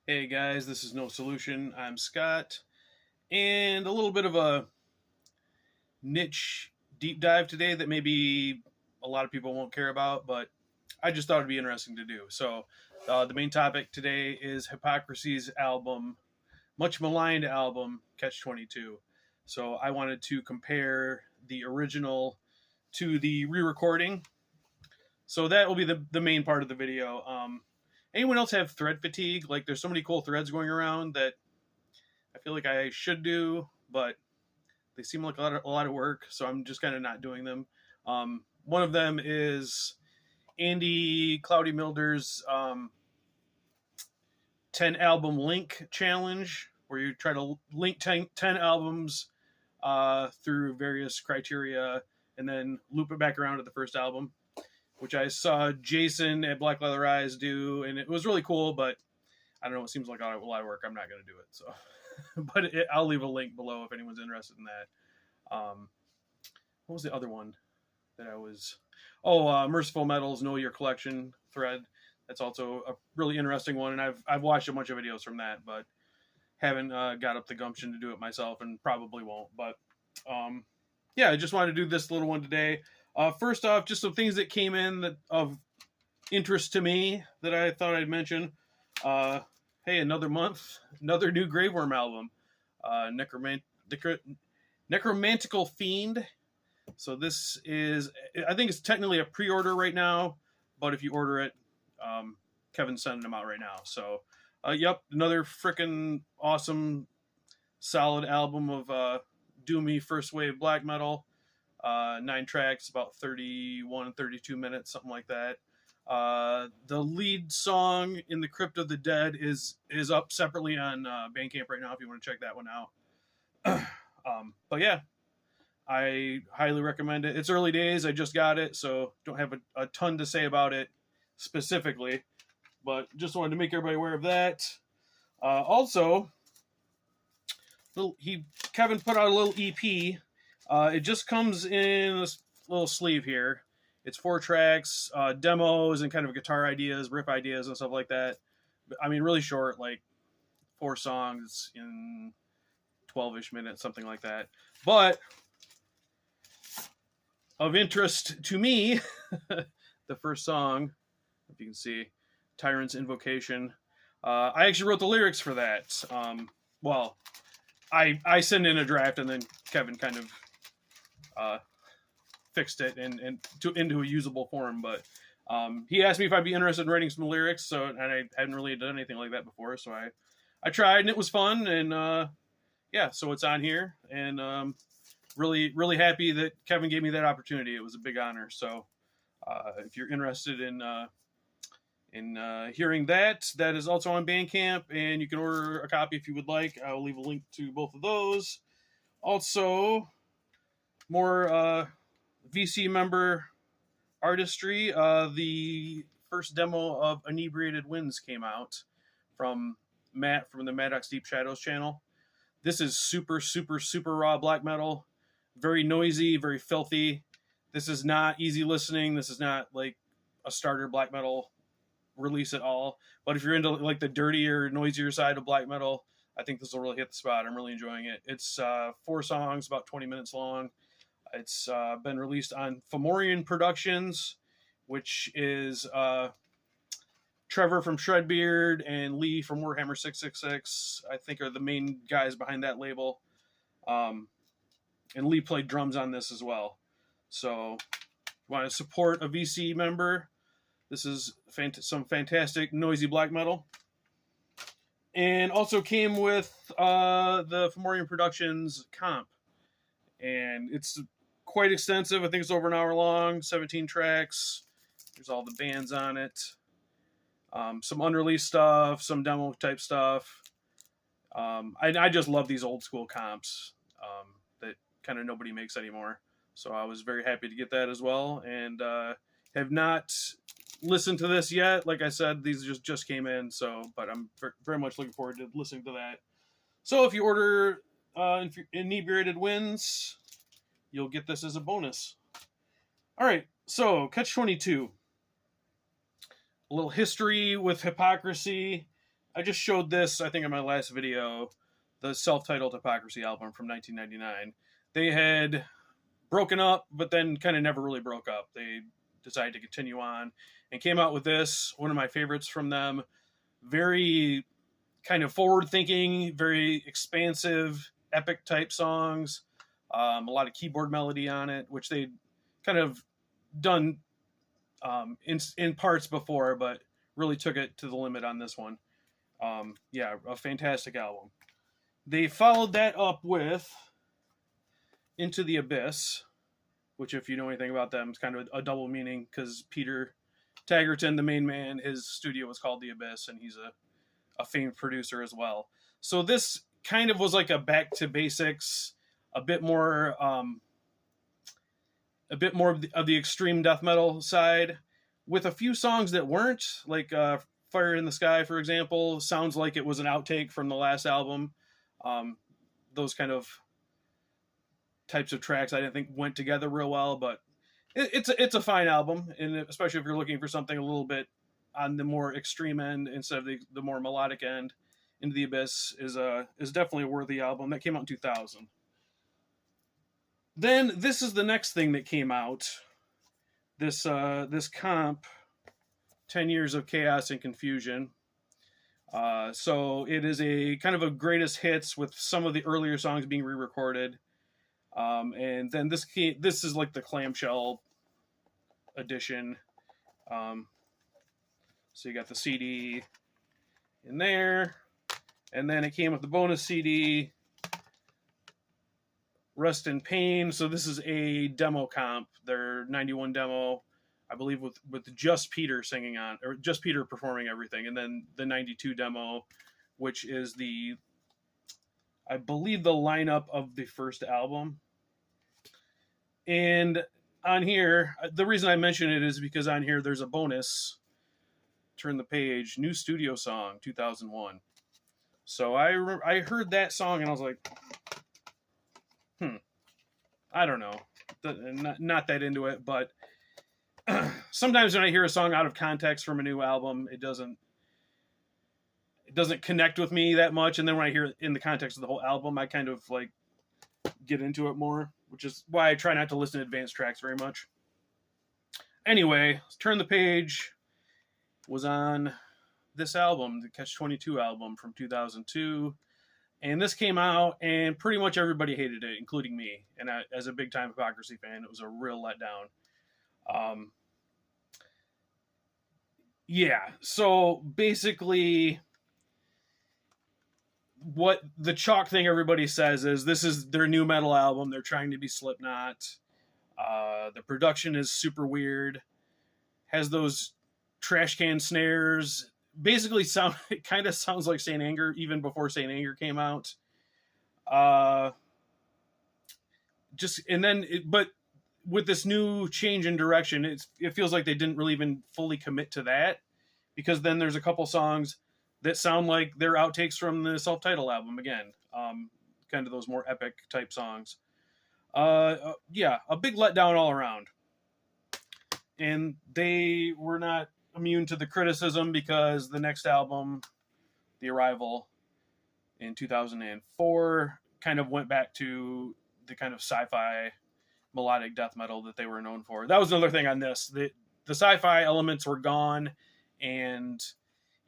Hey guys, this is No Solution. I'm Scott, and a little bit of a niche deep dive today that maybe a lot of people won't care about, but I just thought it'd be interesting to do. The main topic today is Hypocrisy's album, much maligned album, Catch 22. So, I wanted to compare the original to the re recording. So, that will be the main part of the video. Anyone else have thread fatigue? Like, there's so many cool threads going around that I feel like I should do, but they seem like a lot of work, so I'm just kind of not doing them. One of them is Andy Cloudy Milder's 10 album link challenge, where you try to link 10 albums through various criteria and then loop it back around to the first album, which I saw Jason at Black Leather Eyes do, and it was really cool, but I don't know, it seems like a lot of work. I'm not going to do it, so. But I'll leave a link below if anyone's interested in that. What was the other one that I was? Oh, Merciful Metal's Know Your Collection thread. That's also a really interesting one, and I've watched a bunch of videos from that, but haven't got up the gumption to do it myself, and probably won't. But yeah, I just wanted to do this little one today. First off, just some things that came in that of interest to me that I thought I'd mention. Hey, another month, another new Gravewurm album, Necromantical Fiend. So this is, I think it's technically a pre-order right now, but if you order it, Kevin's sending them out right now. So, yep, another freaking awesome, solid album of doomy first wave black metal. 9 tracks, about 31, 32 minutes, something like that. The lead song in The Crypt of the Dead is up separately on Bandcamp right now if you want to check that one out. But yeah, I highly recommend it. It's early days. I just got it, so don't have a ton to say about it specifically, but just wanted to make everybody aware of that. Also, Kevin put out a little EP. It just comes in this little sleeve here. It's 4 tracks, demos, and kind of guitar ideas, riff ideas, and stuff like that. I mean, really short, like 4 songs in 12-ish minutes, something like that. But of interest to me, the first song, if you can see, Tyrant's Invocation. I actually wrote the lyrics for that. Well, I sent in a draft, and then Kevin kind of fixed it into a usable form. But he asked me if I'd be interested in writing some lyrics, and I hadn't really done anything like that before, so I tried, and it was fun, and yeah, so it's on here, and really happy that Kevin gave me that opportunity. It was a big honor. So if you're interested in hearing that is also on Bandcamp, and you can order a copy if you would like. I'll leave a link to both of those. Also, more VC member artistry. The first demo of Inebriated Winds came out from Matt from the Maddox Deep Shadows channel. This is super raw black metal. Very noisy, very filthy. This is not easy listening. This is not like a starter black metal release at all. But if you're into like the dirtier, noisier side of black metal, I think this will really hit the spot. I'm really enjoying it. It's 4 songs, about 20 minutes long. It's been released on Fomorian Productions, which is Trevor from Shredbeard and Lee from Warhammer 666, I think, are the main guys behind that label. And Lee played drums on this as well. So, if you want to support a VC member, this is some fantastic noisy black metal. And also came with the Fomorian Productions comp. And it's quite extensive. I think it's over an hour long, 17 tracks. There's all the bands on it. Some unreleased stuff, some demo type stuff. I just love these old school comps that kind of nobody makes anymore. So I was very happy to get that as well, and have not listened to this yet. Like I said, these just came in, but I'm very much looking forward to listening to that. So if you order Inebriated Winds, you'll get this as a bonus. All right, so Catch 22. A little history with Hypocrisy. I just showed this, I think, in my last video, the self-titled Hypocrisy album from 1999. They had broken up, but then kind of never really broke up. They decided to continue on and came out with this, one of my favorites from them. Very kind of forward-thinking, very expansive, epic-type songs. A lot of keyboard melody on it, which they kind of done in parts before, but really took it to the limit on this one. Yeah, a fantastic album. They followed that up with Into the Abyss, which, if you know anything about them, is kind of a double meaning, because Peter Taggerton, the main man, his studio was called The Abyss, and he's a famed producer as well. So this kind of was like a back to basics, a bit more of the extreme death metal side, with a few songs that weren't, like Fire in the Sky, for example, sounds like it was an outtake from the last album. Those kind of types of tracks I didn't think went together real well, but it's a fine album, and especially if you're looking for something a little bit on the more extreme end instead of the more melodic end. Into the Abyss is definitely a worthy album. That came out in 2000. Then this is the next thing that came out. This comp, 10 Years of Chaos and Confusion. So it is a kind of a greatest hits with some of the earlier songs being re-recorded. And then this is like the clamshell edition. So you got the CD in there, and then it came with the bonus CD, Rest in Pain. So this is a demo comp, their 91 demo, I believe, with just Peter singing on, or just Peter performing everything, and then the 92 demo, which is I believe the lineup of the first album. And on here, the reason I mention it is because on here there's a bonus. Turn the page, new studio song, 2001. So I heard that song and I was like, I don't know, not that into it. But sometimes when I hear a song out of context from a new album, it doesn't connect with me that much. And then when I hear it in the context of the whole album, I kind of like get into it more, which is why I try not to listen to advanced tracks very much. Anyway, Turn the Page was on this album, the Catch-22 album from 2002. And this came out, and pretty much everybody hated it, including me. And as a big-time Hypocrisy fan, it was a real letdown. Yeah, so basically, what the chalk thing everybody says is this is their new metal album. They're trying to be Slipknot. The production is super weird. Has those trash can snares. Basically, it kind of sounds like Saint Anger, even before Saint Anger came out. But with this new change in direction, it feels like they didn't really even fully commit to that, because then there's a couple songs that sound like they're outtakes from the self-titled album again. Kind of those more epic type songs. Yeah, a big letdown all around. And they were not immune to the criticism, because the next album, The Arrival, in 2004, kind of went back to the kind of sci-fi melodic death metal that they were known for. That was another thing on this. The sci-fi elements were gone, and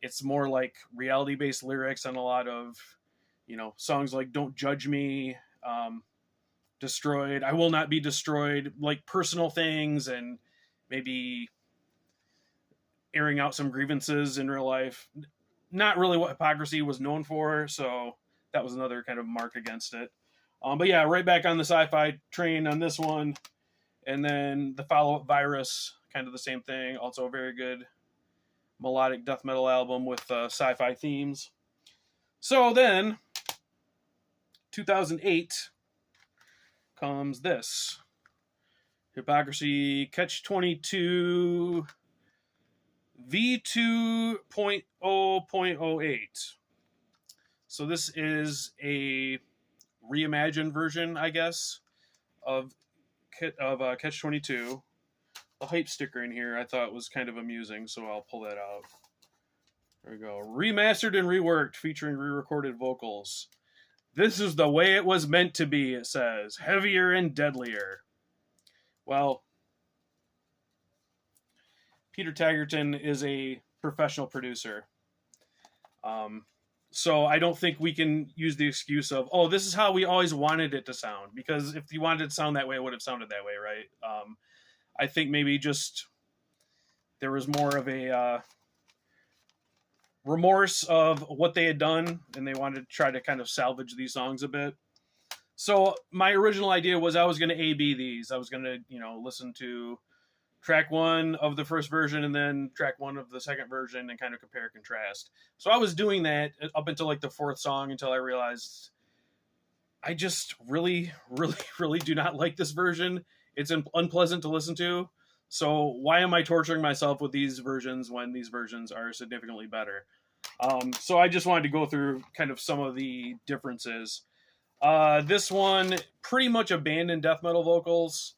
it's more like reality-based lyrics and a lot of, songs like Don't Judge Me, Destroyed, I Will Not Be Destroyed, like personal things, and maybe airing out some grievances in real life. Not really what Hypocrisy was known for, so that was another kind of mark against it. But yeah, right back on the sci-fi train on this one. And then the follow-up, Virus, kind of the same thing. Also a very good melodic death metal album with sci-fi themes. So then, 2008 comes this. Hypocrisy Catch-22 V2.0.08. So this is a reimagined version, I guess, of Catch-22. The hype sticker in here I thought was kind of amusing, so I'll pull that out. There we go. Remastered and reworked, featuring re-recorded vocals. This is the way it was meant to be, it says. Heavier and deadlier. Well, Peter Taggarton is a professional producer. So I don't think we can use the excuse of, oh, this is how we always wanted it to sound. Because if you wanted it to sound that way, it would have sounded that way, right? I think maybe just there was more of a remorse of what they had done, and they wanted to try to kind of salvage these songs a bit. So my original idea was I was going to A-B these. I was going to, listen to track one of the first version and then track one of the second version and kind of compare and contrast. So I was doing that up until like the fourth song until I realized I just really, really, really do not like this version. It's unpleasant to listen to. So why am I torturing myself with these versions when these versions are significantly better? So I just wanted to go through kind of some of the differences. This one pretty much abandoned death metal vocals.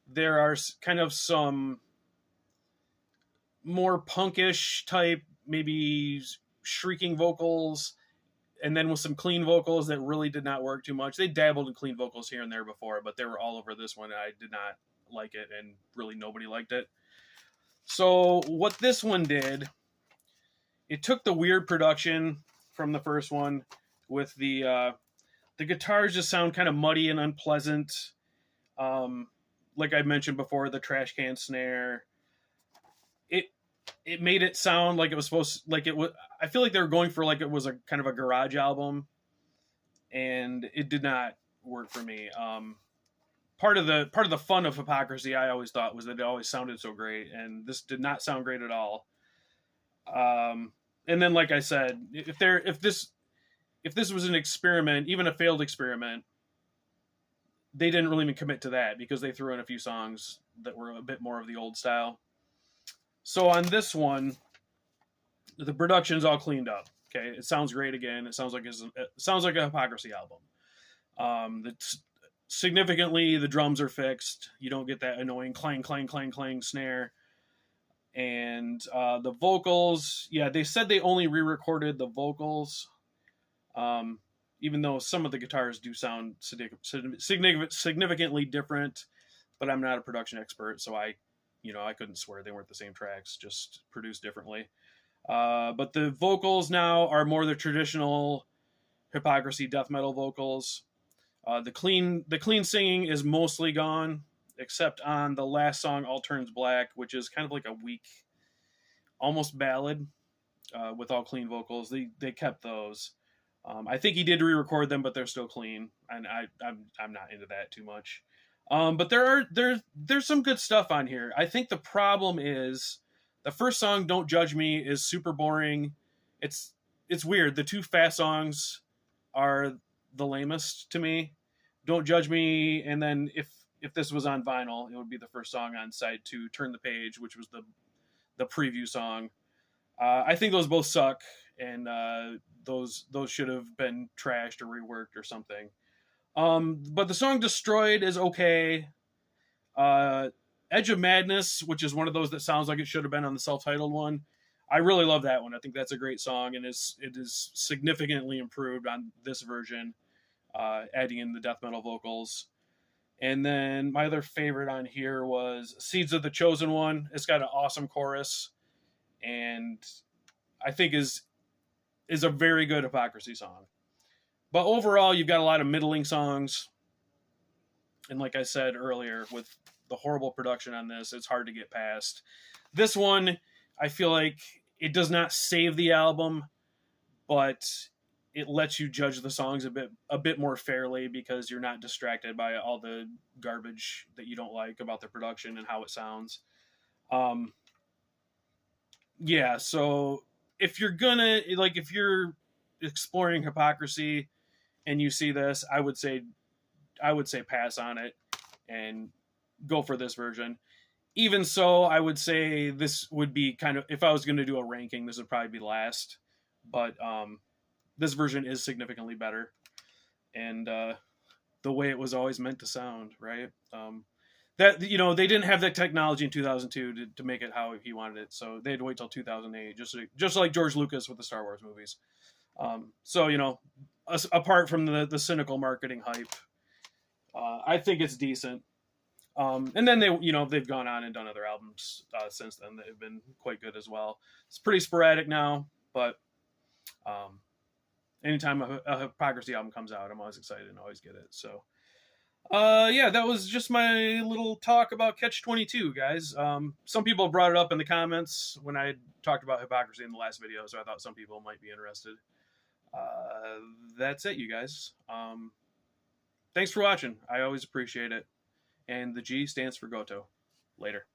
There are kind of some more punkish type, maybe shrieking vocals, and then with some clean vocals that really did not work too much. They dabbled in clean vocals here and there before, but they were all over this one. I did not like it, and really nobody liked it. So what this one did, it took the weird production from the first one with the guitars just sound kind of muddy and unpleasant. Like I mentioned before, the trash can snare. It made it sound like it was supposed to, like it was. I feel like they were going for like it was a kind of a garage album, and it did not work for me. Part of the fun of Hypocrisy, I always thought, was that it always sounded so great, and this did not sound great at all. And then, like I said, if this was an experiment, even a failed experiment, they didn't really even commit to that because they threw in a few songs that were a bit more of the old style. So on this one, the production's all cleaned up. Okay, it sounds great again. It sounds like a Hypocrisy album. Significantly, the drums are fixed. You don't get that annoying clang, clang, clang, clang snare. And the vocals, yeah, they said they only re-recorded the vocals. Even though some of the guitars do sound significantly different, but I'm not a production expert, so I couldn't swear they weren't the same tracks, just produced differently. But the vocals now are more the traditional Hypocrisy death metal vocals. The clean singing is mostly gone, except on the last song, All Turns Black, which is kind of like a weak, almost ballad with all clean vocals. They kept those. I think he did re-record them, but they're still clean, and I'm not into that too much. But there's some good stuff on here. I think the problem is the first song, Don't Judge Me, is super boring. It's weird. The two fast songs are the lamest to me. Don't Judge Me, and then if this was on vinyl, it would be the first song on side 2, Turn the Page, which was the preview song. I think those both suck, and those should have been trashed or reworked or something. But the song Destroyed is okay. Edge of Madness, which is one of those that sounds like it should have been on the self-titled one, I really love that one. I think that's a great song, and it is significantly improved on this version, adding in the death metal vocals. And then my other favorite on here was Seeds of the Chosen One. It's got an awesome chorus, and I think is a very good Hypocrisy song. But overall, you've got a lot of middling songs. And like I said earlier, with the horrible production on this, it's hard to get past. This one, I feel like it does not save the album, but it lets you judge the songs a bit more fairly because you're not distracted by all the garbage that you don't like about the production and how it sounds. Yeah, so if you're exploring Hypocrisy and you see this, I would say pass on it and go for this version. Even so, I would say this would be kind of, if I was going to do a ranking, this would probably be last. But this version is significantly better, and the way it was always meant to sound, right? that, you know, they didn't have that technology in 2002 to make it how he wanted it, so they had to wait till 2008, just like George Lucas with the Star Wars movies. So, you know, apart from the cynical marketing hype, I think it's decent. And then they've gone on and done other albums since then that have been quite good as well. It's pretty sporadic now, but anytime a Hypocrisy album comes out, I'm always excited and always get it. So, yeah, that was just my little talk about Catch-22, guys. Some people brought it up in the comments when I talked about Hypocrisy in the last video, so I thought some people might be interested. That's it, you guys. Thanks for watching. I always appreciate it. And the G stands for Goto. Later.